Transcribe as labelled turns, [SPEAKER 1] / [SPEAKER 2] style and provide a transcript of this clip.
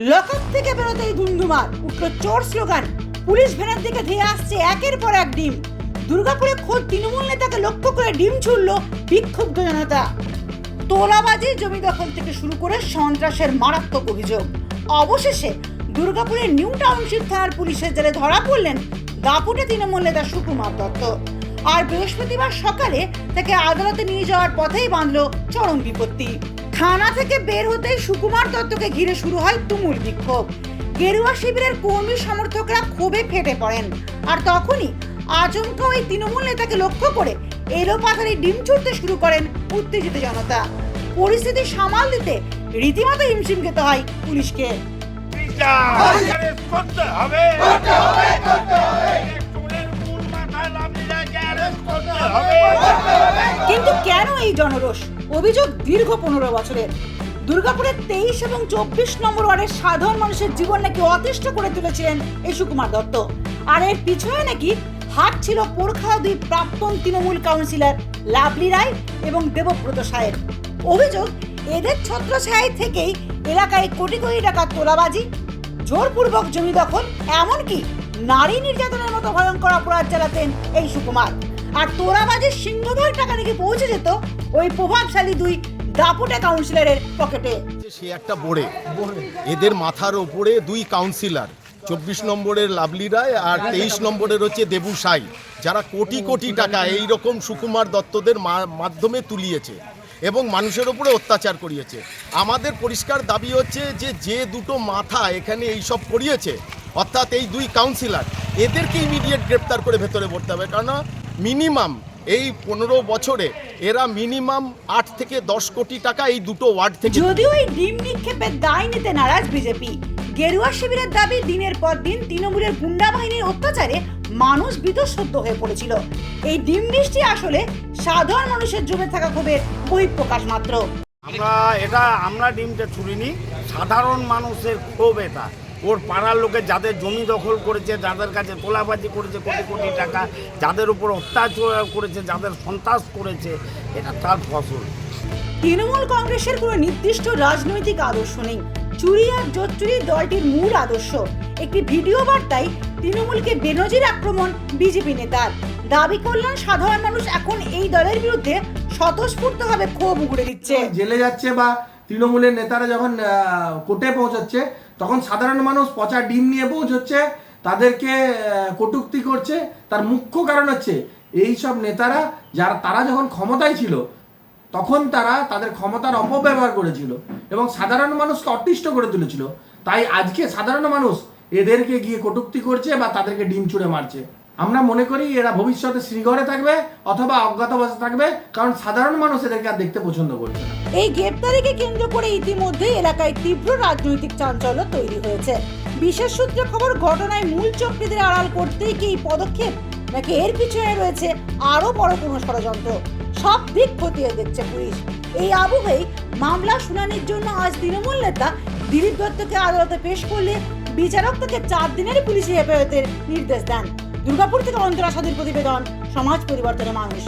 [SPEAKER 1] Lock-up থেকে বেরোতেই ধুমধুমার উঠল চোর স্লোগান। পুলিশ ভ্যানের দিকে ধেয়ে আসছে একের পর এক ডিম। দুর্গাপুরে খোদ তৃণমূল নেতাকে লক্ষ্য করে ডিম ছুড়ল বিক্ষুব্ধ জনতা। তোলাবাজি, জমি দখল থেকে শুরু করে সন্ত্রাসের মারাত্মক অভিযোগ। অবশেষে দুর্গাপুরের নিউ টাউনশিপ থানার পুলিশের জালে ধরা পড়লেন দাপুটে তৃণমূল নেতা সুকুমার দত্ত। আর বৃহস্পতিবার সকালে তাকে আদালতে নিয়ে যাওয়ার পথেই বাঁধল চরম বিপত্তি। থানা থেকে বের হতেই সুকুমার দত্তকে ঘিরে শুরু হয় তুমুল বিক্ষোভ। গেরুয়া শিবিরের কর্মী সমর্থকরা ক্ষোভে ফেটে পড়েন। আর তখনই আচমকা ওই তৃণমূল নেতাকে লক্ষ্য করে এলোপাথারি ডিম ছুড়তে শুরু করেন উত্তেজিত জনতা। পরিস্থিতি সামাল দিতে রীতিমতো হিমশিম খেতে হয় পুলিশকে। কিন্তু কেন এই জনরোষ? অভিযোগ দীর্ঘ 15 বছরের। দুর্গাপুরের 23 এবং 24 নম্বর ওয়ার্ডের সাধারণ মানুষের জীবন নাকি অতিষ্ঠ করে তুলেছিলেন এই সুকুমার দত্ত। আর এর পিছনে নাকি হাত ছিল পোরখা দুই প্রাক্তন তৃণমূল কাউন্সিলর লাভলি রায় এবং দেবব্রত সাহেব। অভিযোগ, এদের ছত্রছায়া থেকেই এলাকায় কোটি কোটি টাকা তোলাবাজি, জোরপূর্বক জমি দখল, এমনকি নারী নির্যাতনের মতো ভয়ঙ্কর অপরাধ চালাতেন এই সুকুমার। আর তোলাবাজির সিংহভাগ টাকা নাকি পৌঁছে যেত ওই প্রভাবশালী দুই দাপুটে কাউন্সিলরের পকেটে।
[SPEAKER 2] সে একটা বোর্ডে এদের মাথার ওপরে দুই কাউন্সিলর, 24 নম্বরের লাভলি রায় আর 23 নম্বরের হচ্ছে দেবু সাই, যারা কোটি কোটি টাকা এই রকম সুকুমার দত্তদের মাধ্যমে তুলিয়েছে এবং মানুষের উপরে অত্যাচার করিয়েছে। আমাদের পরিষ্কার দাবি হচ্ছে যে দুটো মাথা এখানে এইসব করিয়েছে, অর্থাৎ এই দুই কাউন্সিলর, এদেরকে ইমিডিয়েট গ্রেপ্তার করে ভেতরে ভরতে হবে। কারণ মিনিমাম এই 15 বছরে এরা মিনিমাম 8 থেকে 10 কোটি টাকা এই দুটো ওয়ার্ড থেকে।
[SPEAKER 1] যদিও এই ডিম নিক্ষেপের দায় নিতে নারাজ বিজেপি। গেরুয়া শিবিরের দাবি, দিনের পর দিন তৃণমূলের গুন্ডা বাহিনীর অত্যাচারে মানুষ বিতঃসদ্য হয়ে পড়েছিল। এই ডিম বৃষ্টি আসলে সাধারণ মানুষের জমে থাকা ক্ষোভের বহিঃপ্রকাশ মাত্র।
[SPEAKER 3] আমরা ডিমটা ছুড়িনি, সাধারণ মানুষের ক্ষোভ। এটা ওর পাড়ার লোকের যাদের জমি দখল করেছে, যাদের কাছে তোলাবাজি করেছে কোটি কোটি টাকা, যাদের উপর অত্যাচার করেছে, যাদের সন্ত্রাস করেছে, এটা তার ফসল।
[SPEAKER 1] তৃণমূল কংগ্রেসের কোনো নির্দিষ্ট রাজনৈতিক আদর্শ নেই। চুরি আর জোট চুরি দলটির মূল আদর্শ। একটি ভিডিও বার্তায় তৃণমূলকে বেনজির আক্রমণ বিজেপি নেতার। দাবি করলেন সাধারণ মানুষ এখন এই দলের বিরুদ্ধে স্বতঃস্ফূর্তভাবে ক্ষোভ উগড়ে দিচ্ছে।
[SPEAKER 4] জেলে যাচ্ছে বা তৃণমূলের নেতারা যখন কোর্টে পৌঁছাচ্ছে, তখন সাধারণ মানুষ পচা ডিম নিয়ে পৌঁছচ্ছে, তাদেরকে কটূক্তি করছে। তার মুখ্য কারণ হচ্ছে এই সব নেতারা তারা যখন ক্ষমতায় ছিল তখন তারা তাদের ক্ষমতার অপব্যবহার করেছিল এবং সাধারণ মানুষকে অতিষ্ঠ করে তুলেছিল। তাই আজকে সাধারণ মানুষ এদেরকে গিয়ে কটূক্তি করছে বা তাদেরকে ডিম ছুঁড়ে মারছে। আমরা মনে করি এরা ভবিষ্যতে শ্রীঘরে থাকবে অথবা অজ্ঞাতবাসে থাকবে, কারণ সাধারণ মানুষ এদেরকে আর দেখতে পছন্দ করছে না।
[SPEAKER 1] এই গ্রেপ্তারিকে কেন্দ্র করে ইতিমধ্যে এলাকায় তীব্র রাজনৈতিক চাঞ্চল্য তৈরি হয়েছে। বিশেষ সূত্রে খবর, ঘটনায় মূল চক্রীদের আড়াল করতেই কি এই পদক্ষেপ, নাকি এর পিছনে রয়েছে আরো বড় কোনো ষড়যন্ত্র? সব দিক খতিয়ে দেখছে পুলিশ। এই আবহেই মামলা শুনানির জন্য আজ তৃণমূল নেতা দিলীপ দত্তকে আদালতে পেশ করলে বিচারক তাকে 4 দিনের পুলিশি হেফাজতের নির্দেশ দেন। দুর্গাপুর থেকে অন্তরা সাদির প্রতিবেদন, সমাজ পরিবর্তনের মানুষ।